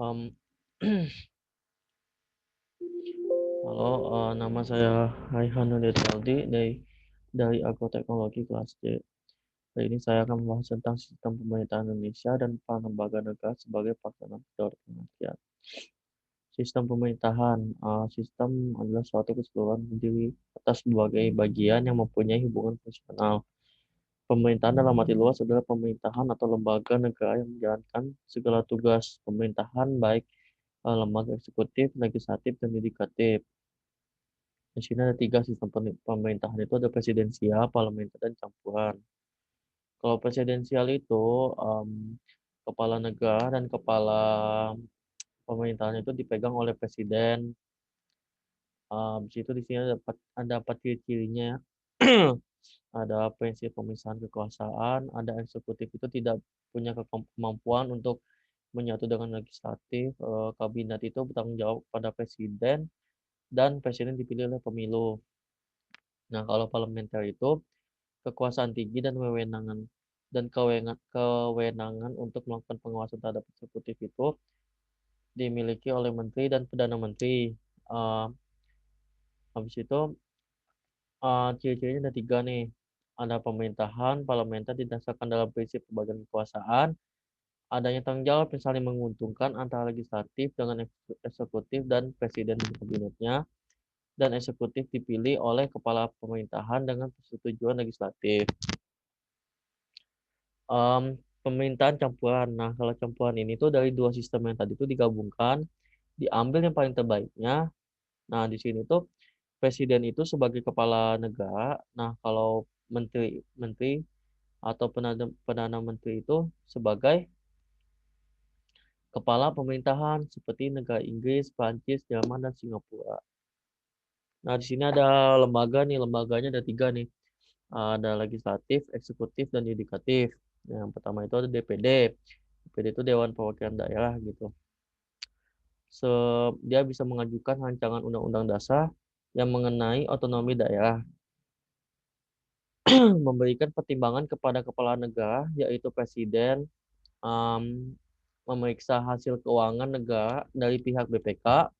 Mmm, halo, nama saya Raihan Nurdialdi dari Agroteknologi kelas C. Kali ini saya akan membahas tentang sistem pemerintahan Indonesia dan peran lembaga negara sebagai pelaksana kedaulatan rakyat. Sistem pemerintahan, sistem adalah suatu keseluruhan terdiri atas berbagai bagian yang mempunyai hubungan fungsional. Pemerintahan dalam arti luas adalah pemerintahan atau lembaga negara yang menjalankan segala tugas pemerintahan baik lembaga eksekutif, legislatif, dan yudikatif. Di sini ada tiga sistem pemerintahan itu ada presidensial, parlementer, dan campuran. Kalau presidensial itu kepala negara dan kepala pemerintahan itu dipegang oleh presiden. Di situ di sini ada empat ciri-cirinya. Ada prinsip pemisahan kekuasaan, ada eksekutif itu tidak punya kemampuan untuk menyatu dengan legislatif, kabinet itu bertanggung jawab pada presiden, dan presiden dipilih oleh pemilu. Nah, kalau parlementer itu kekuasaan tinggi dan kewenangan untuk melakukan pengawasan terhadap eksekutif itu dimiliki oleh menteri dan perdana menteri. Uh, Habis itu ciri-cirinya ada tiga nih. Ada pemerintahan, parlementer didasarkan dalam prinsip pembagian kekuasaan, adanya tanggung jawab yang saling menguntungkan antara legislatif dengan eksekutif dan presiden dan kabinetnya, dan eksekutif dipilih oleh kepala pemerintahan dengan persetujuan legislatif. Pemerintahan campuran. Nah, kalau campuran ini tuh dari dua sistem yang tadi itu digabungkan, diambil yang paling terbaiknya. Nah, di sini tuh presiden itu sebagai kepala negara. Nah, kalau menteri-menteri atau perdana menteri itu sebagai kepala pemerintahan seperti negara Inggris, Prancis, Jerman, dan Singapura. Nah, di sini ada lembaga nih, lembaganya ada tiga nih. Ada legislatif, eksekutif, dan yudikatif. Nah, yang pertama itu ada DPD. DPD itu Dewan Perwakilan Daerah gitu. Dia bisa mengajukan rancangan undang-undang dasar yang mengenai otonomi daerah, memberikan pertimbangan kepada kepala negara, yaitu presiden, um, memeriksa hasil keuangan negara dari pihak BPK,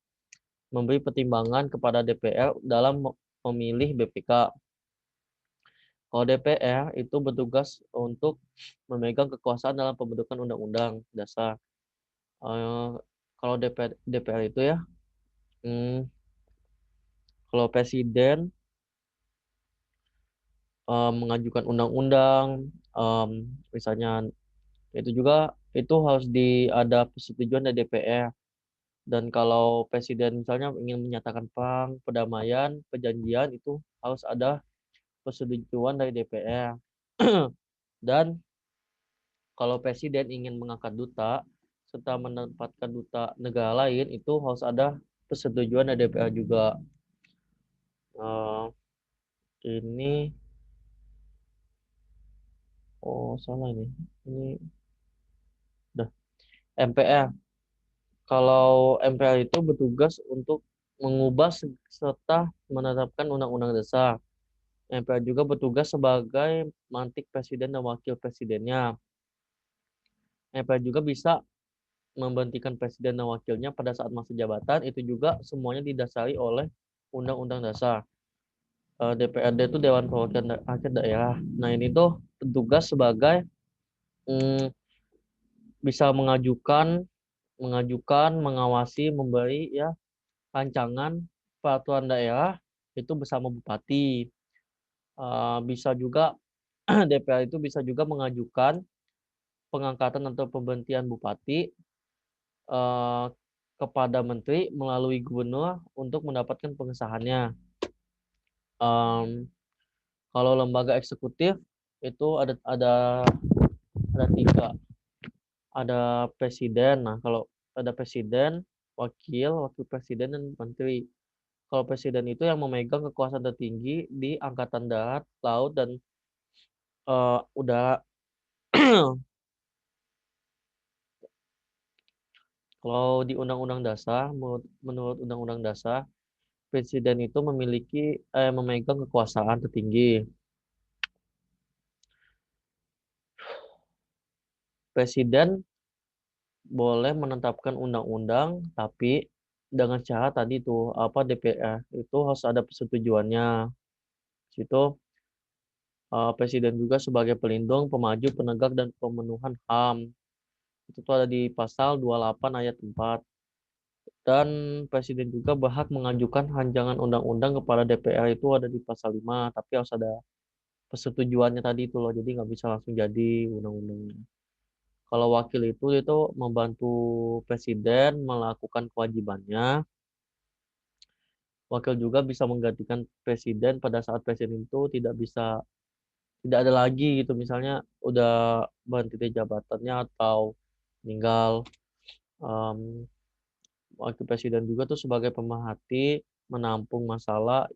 memberi pertimbangan kepada DPR dalam memilih BPK. Kalau DPR itu bertugas untuk memegang kekuasaan dalam pembentukan undang-undang dasar. Eh, Kalau DPR itu ya, hmm, kalau presiden mengajukan undang-undang, misalnya itu juga itu harus ada persetujuan dari DPR. Dan kalau presiden misalnya ingin menyatakan perang, perdamaian, perjanjian itu harus ada persetujuan dari DPR. Dan kalau presiden ingin mengangkat duta serta menempatkan duta negara lain itu harus ada persetujuan dari DPR juga. Eh, ini salah ini. Ini udah MPR. Kalau MPR itu bertugas untuk mengubah serta menetapkan undang-undang dasar. MPR juga bertugas sebagai mantik presiden dan wakil presidennya. MPR juga bisa memberhentikan presiden dan wakilnya pada saat masa jabatan. Itu juga semuanya didasari oleh undang-undang dasar. DPRD itu Dewan Perwakilan Rakyat Daerah. Nah, ini tuh bertugas sebagai mm, bisa mengajukan, mengawasi, memberi ya rancangan peraturan daerah itu bersama bupati. Bisa juga DPR itu bisa juga mengajukan pengangkatan atau pemberhentian bupati eh, kepada menteri melalui gubernur untuk mendapatkan pengesahannya. Em, Kalau lembaga eksekutif itu ada tiga, ada presiden. Nah, kalau ada presiden, wakil presiden, dan menteri. Kalau presiden itu yang memegang kekuasaan tertinggi di angkatan darat, laut, dan udara. Kalau di Undang-Undang Dasar, menurut Undang-Undang Dasar, presiden itu memegang kekuasaan tertinggi. Presiden boleh menetapkan undang-undang, tapi dengan syarat tadi tuh, DPR itu harus ada persetujuannya. Situ, presiden juga sebagai pelindung, pemaju, penegak, dan pemenuhan HAM. Itu tuh ada di pasal 28 ayat 4. Dan presiden juga berhak mengajukan rancangan undang-undang kepada DPR itu ada di pasal 5, tapi harus ada persetujuannya tadi itu loh, jadi nggak bisa langsung jadi undang-undangnya. Kalau wakil itu membantu presiden melakukan kewajibannya. Wakil juga bisa menggantikan presiden pada saat presiden itu tidak ada lagi gitu. Misalnya udah berhenti di jabatannya atau meninggal. Em, Wakil presiden juga tuh sebagai pemerhati menampung masalah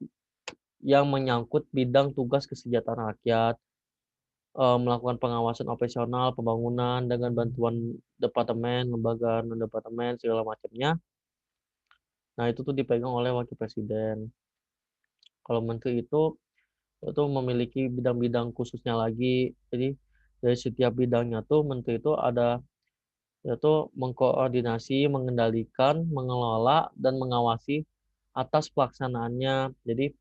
yang menyangkut bidang tugas kesejahteraan rakyat, melakukan pengawasan operasional pembangunan dengan bantuan departemen, lembaga, non departemen segala macamnya. Nah, itu tuh dipegang oleh wakil presiden. Kalau menteri itu memiliki bidang-bidang khususnya lagi. Jadi dari setiap bidangnya tuh menteri itu ada yaitu mengkoordinasi, mengendalikan, mengelola dan mengawasi atas pelaksanaannya. Jadi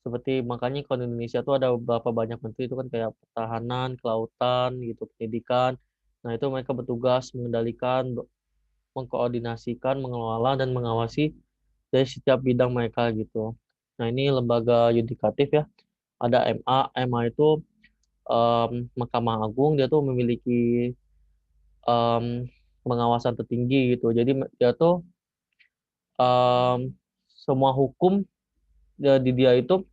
seperti makanya kalau di Indonesia tuh ada beberapa banyak menteri itu kan kayak pertahanan, kelautan gitu, pendidikan. Nah, itu mereka bertugas mengendalikan, mengkoordinasikan, mengelola dan mengawasi dari setiap bidang mereka gitu. Nah, ini lembaga yudikatif ya. Ada MA, MA itu Mahkamah Agung, dia tuh memiliki em, pengawasan tertinggi gitu. Jadi em, semua hukum di dia itu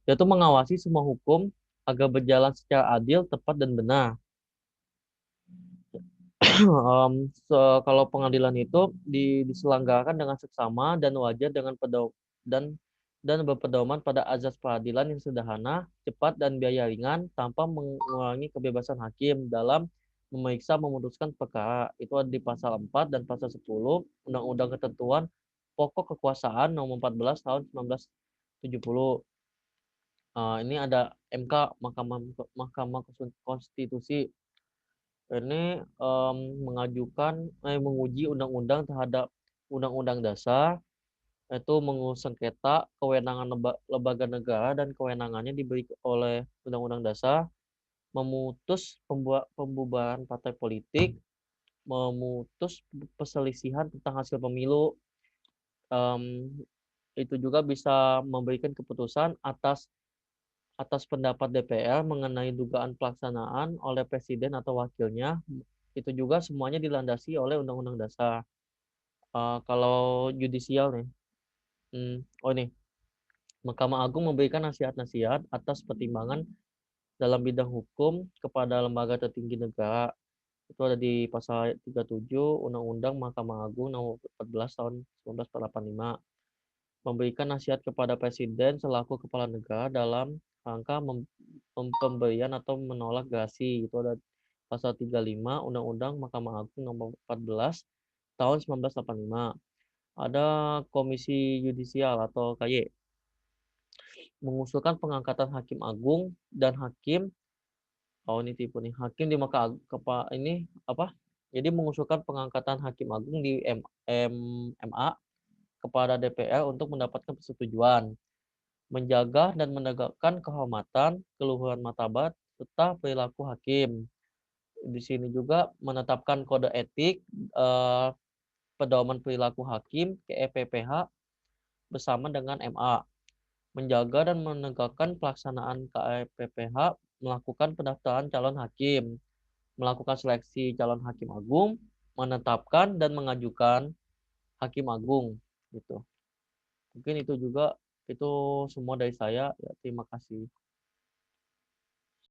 mengawasi semua hukum agar berjalan secara adil, tepat dan benar. Kalau pengadilan itu diselenggarakan dengan seksama dan wajar dengan dan berpedoman pada azas peradilan yang sederhana, cepat dan biaya ringan tanpa mengurangi kebebasan hakim dalam memeriksa memutuskan perkara. Itu ada di pasal 4 dan pasal 10 Undang-Undang Ketentuan Pokok Kekuasaan Nomor 14 Tahun 1970. Ini ada MK, Mahkamah Mahkamah Konstitusi. Ini menguji undang-undang terhadap undang-undang dasar, itu sengketa kewenangan lembaga negara dan kewenangannya diberi oleh undang-undang dasar, memutus pembubaran partai politik, memutus perselisihan tentang hasil pemilu. Em, itu juga bisa memberikan keputusan atas atas pendapat DPR mengenai dugaan pelaksanaan oleh presiden atau wakilnya. Itu juga semuanya dilandasi oleh Undang-Undang Dasar. Kalau judicial nih, oh nih, Mahkamah Agung memberikan nasihat-nasihat atas pertimbangan dalam bidang hukum kepada lembaga tertinggi negara. Itu ada di pasal 37 Undang-Undang Mahkamah Agung Nomor 14 Tahun 1945. Memberikan nasihat kepada presiden selaku kepala negara dalam rangka pemberian atau menolak gerasi. Itu ada pasal 35 Undang-Undang Mahkamah Agung Nomor 14 Tahun 1985. Ada Komisi Yudisial atau KY mengusulkan pengangkatan hakim agung dan hakim, oh ini tipe nih, hakim di maka ini apa? Jadi mengusulkan pengangkatan hakim agung di MA kepada DPR untuk mendapatkan persetujuan, menjaga dan menegakkan kehormatan, keluhuran martabat serta perilaku hakim. Di sini juga menetapkan kode etik, eh, pedoman perilaku hakim KEPPH bersama dengan MA, menjaga dan menegakkan pelaksanaan KEPPH, melakukan pendaftaran calon hakim, melakukan seleksi calon hakim agung, menetapkan dan mengajukan hakim agung gitu. Mungkin itu juga itu semua dari saya. Ya, terima kasih.